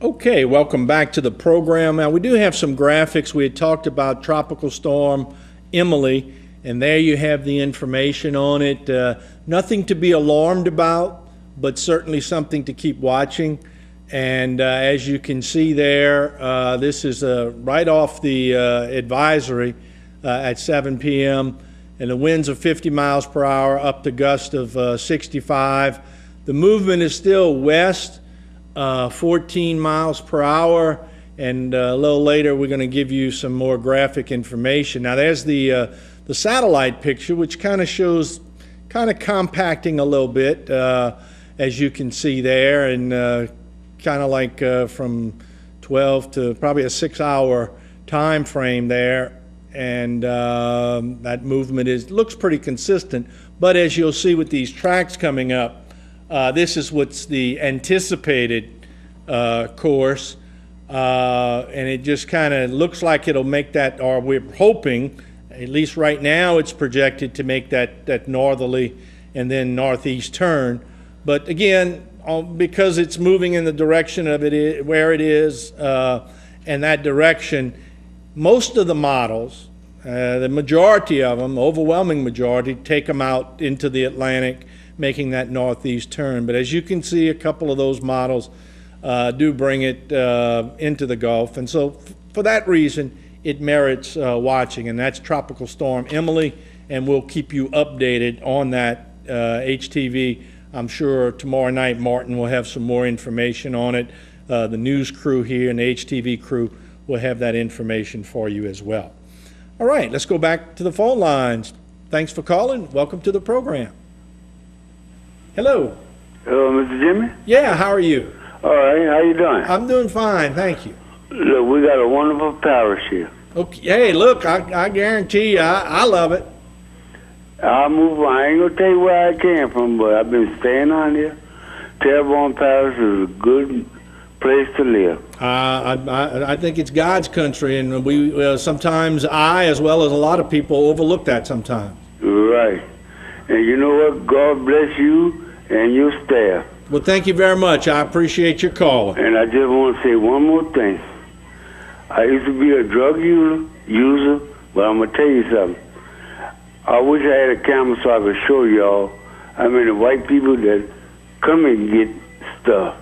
Okay, welcome back to the program. Now, we do have some graphics. We had talked about Tropical Storm Emily, and there you have the information on it. Nothing to be alarmed about, but certainly something to keep watching. And as you can see there, this is right off the advisory at 7 p.m. And the winds are 50 miles per hour up to gusts of 65. The movement is still west, 14 miles per hour, and a little later we're going to give you some more graphic information. Now there's the satellite picture, which kind of shows compacting a little bit, as you can see there, and kind of like from 12 to probably a 6-hour time frame there, and that movement looks pretty consistent. But as you'll see with these tracks coming up, this is what's the anticipated course, and it just kind of looks like it'll make that, or we're hoping, at least right now it's projected to make that northerly and then northeast turn. But again, because it's moving in the direction of it where it is, and that direction, most of the models, the majority of them, overwhelming majority, take them out into the Atlantic, making that northeast turn. But as you can see, a couple of those models do bring it into the Gulf, and so for that reason it merits watching. And that's Tropical Storm Emily, and we'll keep you updated on that HTV. I'm sure tomorrow night Martin will have some more information on it. The news crew here and the HTV crew will have that information for you as well. All right, let's go back to the phone lines. Thanks for calling. Welcome to the program. Hello. Hello, Mr. Jimmy? Yeah, how are you? All right, how you doing? I'm doing fine, thank you. Look, we got a wonderful parish here. Okay, hey, look, I guarantee you, I love it. I ain't gonna tell you where I came from, but I've been staying on here. Terrebonne Parish is a good place to live. I think it's God's country, and we sometimes as well as a lot of people, overlook that sometimes. Right. And you know what? God bless you and your staff. Well, thank you very much. I appreciate your call. And I just want to say one more thing. I used to be a drug user, but I'm going to tell you something. I wish I had a camera so I could show y'all how many white people that come and get stuff.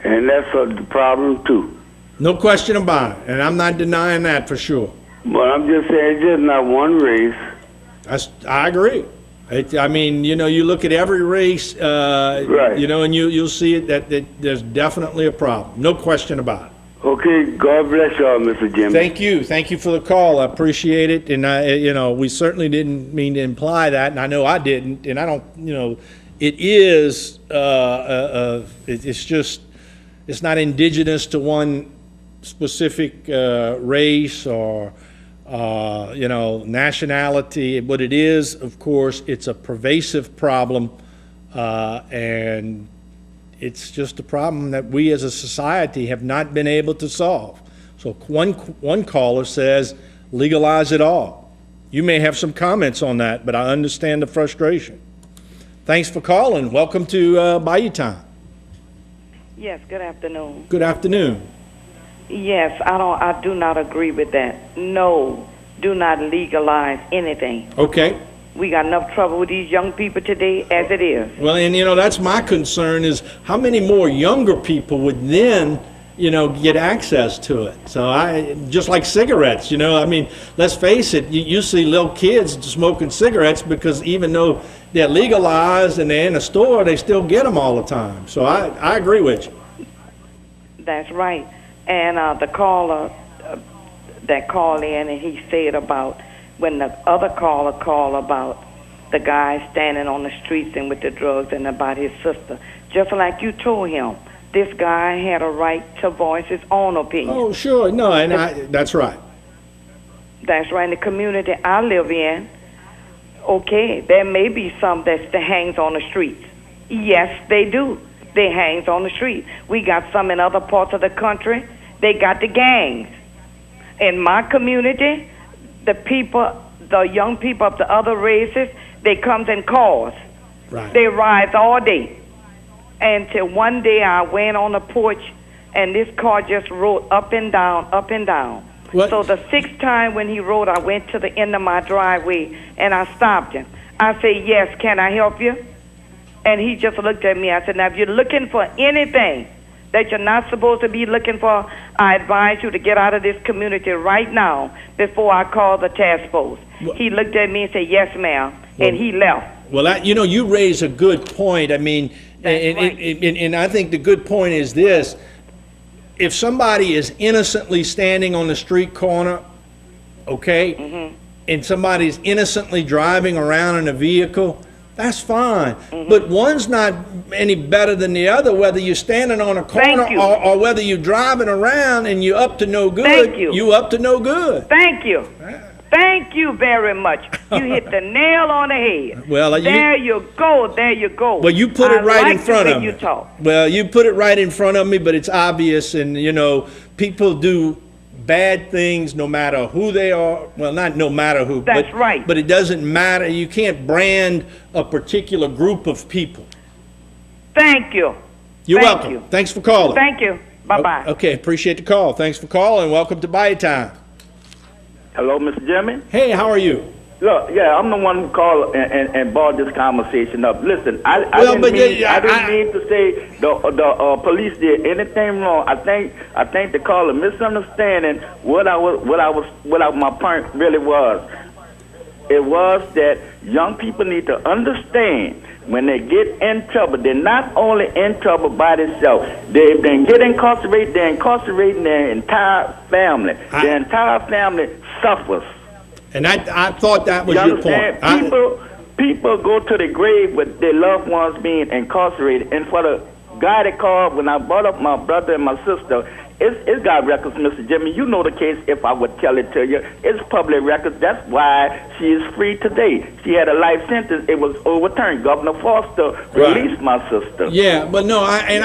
And that's the problem, too. No question about it, and I'm not denying that for sure. But I'm just saying, it's just not one race. I agree. I mean, you know, you look at every race, right. You know, and you'll see it that there's definitely a problem. No question about it. Okay, God bless y'all, Mr. Jimmy. Thank you for the call. I appreciate it, and you know, we certainly didn't mean to imply that, and I know I didn't, and I don't, you know, it is, it's just, it's not indigenous to one specific race or you know, nationality. What it is, of course, it's a pervasive problem, and it's just a problem that we as a society have not been able to solve. So one caller says, legalize it all. You may have some comments on that, but I understand the frustration. Thanks for calling. Welcome to Bayou Time. Yes, good afternoon. Good afternoon. Yes, I do not agree with that. No, do not legalize anything. Okay. We got enough trouble with these young people today as it is. Well, and you know, that's my concern, is how many more younger people would then, you know, get access to it. So just like cigarettes, you know, I mean, let's face it, you see little kids smoking cigarettes because even though they're legalized and they're in a store, they still get them all the time. So I agree with you. That's right. And the caller that called in, and he said about when the other caller called about the guy standing on the streets and with the drugs, and about his sister, just like you told him, this guy had a right to voice his own opinion. Oh, sure. No, and that's right. That's right. In the community I live in, okay, there may be some that hangs on the streets. Yes, they do. They hangs on the street. We got some in other parts of the country. They got the gangs. In my community, the young people of the other races, they comes in cars. Right. They ride all day. Until one day I went on the porch and this car just rode up and down, up and down. What? So the sixth time when he rode, I went to the end of my driveway, and I stopped him. I said, yes, can I help you? And he just looked at me. I said, now, if you're looking for anything that you're not supposed to be looking for, I advise you to get out of this community right now before I call the task force. Well, he looked at me and said, yes, ma'am, and he left. Well, you know, you raise a good point. I mean, and I think the good point is this. If somebody is innocently standing on the street corner, okay, and somebody's innocently driving around in a vehicle, that's fine. But one's not any better than the other, whether you're standing on a corner or whether you're driving around and you're up to no good. Thank you. You up to no good. Thank you. Thank you very much. You hit the nail on the head. Well, there you go. There you go. Well, you put it right in front of me. You talk. Well, you put it right in front of me, but it's obvious, and you know, people do bad things no matter who they are. Well, not no matter who. That's right. But it doesn't matter. You can't brand a particular group of people. Thank you. You're welcome. Thanks for calling. Thank you. Bye-bye. Okay, appreciate the call. Thanks for calling. Welcome to Bayou Time. Hello, Mr. Jimmy? Hey, how are you? Look, yeah, I'm the one who called and brought this conversation up. Listen, I didn't mean to say the police did anything wrong. I think the caller misunderstanding what my point really was. It was that young people need to understand when they get in trouble, they're not only in trouble by themselves. They get incarcerated, they're incarcerating their entire family. Their entire family suffers. And I thought that was your point. People go to the grave with their loved ones being incarcerated. And for the guy that called, when I brought up my brother and my sister, it's got records, Mr. Jimmy. You know the case if I would tell it to you. It's public records. That's why she is free today. She had a life sentence. It was overturned. Governor Foster released my sister. Yeah, but no, and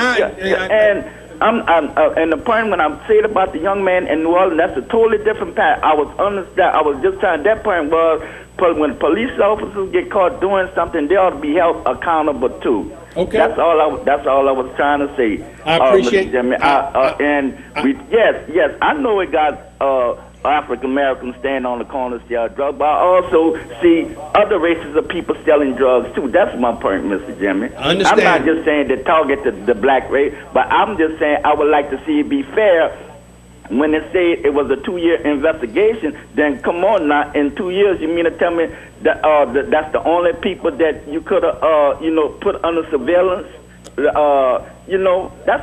the point when I said about the young man in New Orleans, that's a totally different path. I was just trying. That point was when police officers get caught doing something, they ought to be held accountable too. Okay. That's all I was trying to say. I appreciate. Jimmy. Yes, I know it got African Americans standing on the corner selling drugs, but I also see other races of people selling drugs too. That's my point, Mr. Jimmy. I understand. I'm not just saying to target the black race, but I'm just saying I would like to see it be fair. When they say it was a 2-year investigation, then come on now, in 2 years, you mean to tell me that that's the only people that you could have, put under surveillance? That's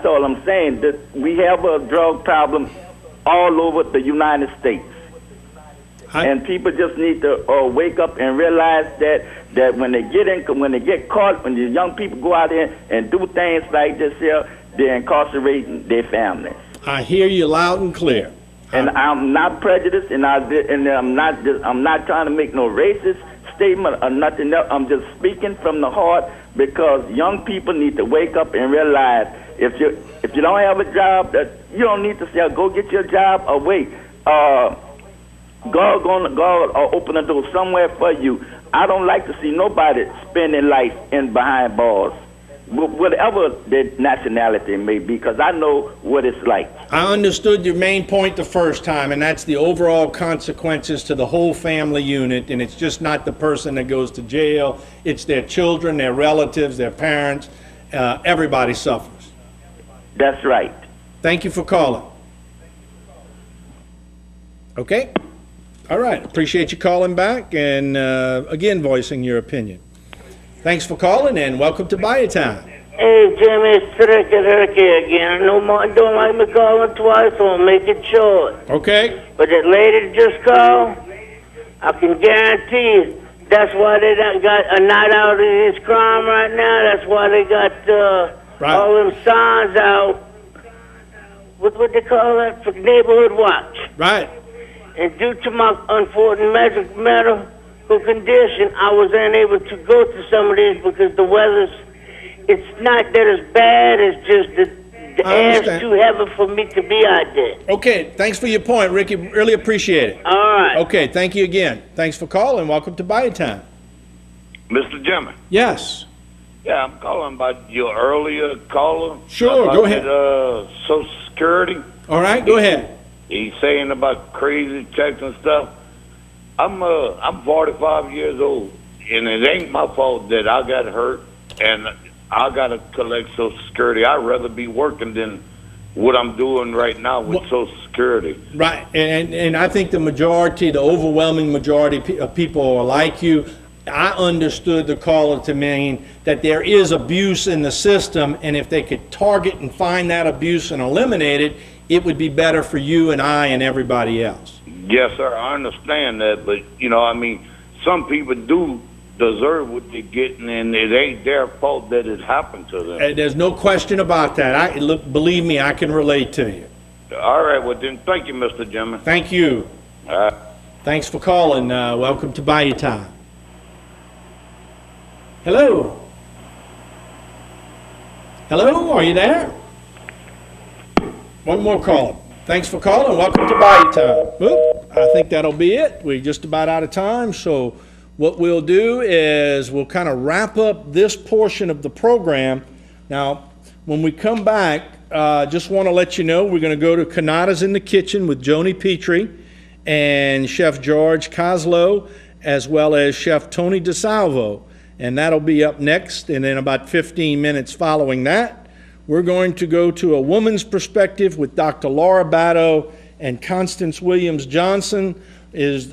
all I'm saying. That we have a drug problem all over the United States. And people just need to wake up and realize that when they get caught, when the young people go out there and do things like this here, they're incarcerating their families. I hear you loud and clear. And I'm not prejudiced, and I'm not trying to make no racist statement or nothing else. I'm just speaking from the heart because young people need to wake up and realize if you don't have a job, that you don't need to say go get your job or wait. God open the door somewhere for you. I don't like to see nobody spending life in behind bars, whatever their nationality may be, because I know what it's like. I understood your main point the first time, and that's the overall consequences to the whole family unit, and it's just not the person that goes to jail. It's their children, their relatives, their parents. Everybody suffers. That's right. Thank you for calling. Okay? All right. Appreciate you calling back and, again, voicing your opinion. Thanks for calling, and welcome to Bayou Time. Hey, Jimmy, it's Ricky again. No more, don't like me calling twice, so I'll make it short. Okay. But that lady just called, I can guarantee you, that's why they done got a night out of this crime right now. That's why they got all them signs out. What they call that? For neighborhood watch. Right. And due to my unfortunate medical condition, I was unable to go to some of these because the weather's, it's not that it's bad, it's just the air's too heavy for me to be out there. Okay, thanks for your point, Ricky. Really appreciate it. All right. Okay, thank you again. Thanks for calling. Welcome to Bayou Time. Mr. Jimmy. Yes. Yeah, I'm calling about your earlier caller. Sure, go ahead. Social Security. All right, go ahead. He's saying about crazy checks and stuff. I'm 45 years old, and it ain't my fault that I got hurt and I got to collect Social Security. I'd rather be working than what I'm doing right now with Social Security. Right, and I think the overwhelming majority of people are like you. I understood the caller to mean that there is abuse in the system, and if they could target and find that abuse and eliminate it, it would be better for you and I and everybody else. Yes, sir, I understand that, but, some people do deserve what they're getting, and it ain't their fault that it happened to them. And there's no question about that. Believe me, I can relate to you. All right, well then, thank you, Mr. Jimmy. Thank you. All right. Thanks for calling. Welcome to Bayou Time. Hello? Hello, are you there? One more call. Thanks for calling. Welcome to Bayou Time. Oop, I think that'll be it. We're just about out of time, so what we'll do is we'll kind of wrap up this portion of the program. Now, when we come back, just want to let you know we're going to go to Canada's in the Kitchen with Joni Petrie and Chef George Kozlow, as well as Chef Tony DeSalvo. And that'll be up next, and in about 15 minutes following that, we're going to go to A Woman's Perspective with Dr. Laura Batto, and Constance Williams Johnson is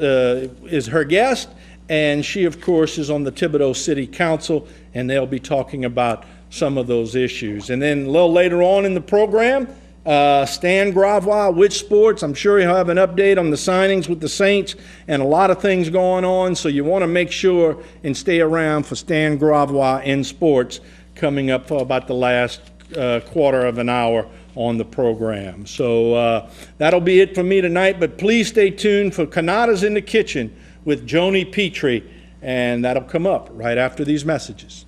her guest, and she, of course, is on the Thibodaux City Council, and they'll be talking about some of those issues. And then a little later on in the program, Stan Gravois, Which Sports. I'm sure he'll have an update on the signings with the Saints and a lot of things going on, so you want to make sure and stay around for Stan Gravois in Sports coming up for about the last quarter of an hour on the program. So that'll be it for me tonight, but please stay tuned for Canada's in the Kitchen with Joni Petrie, and that'll come up right after these messages.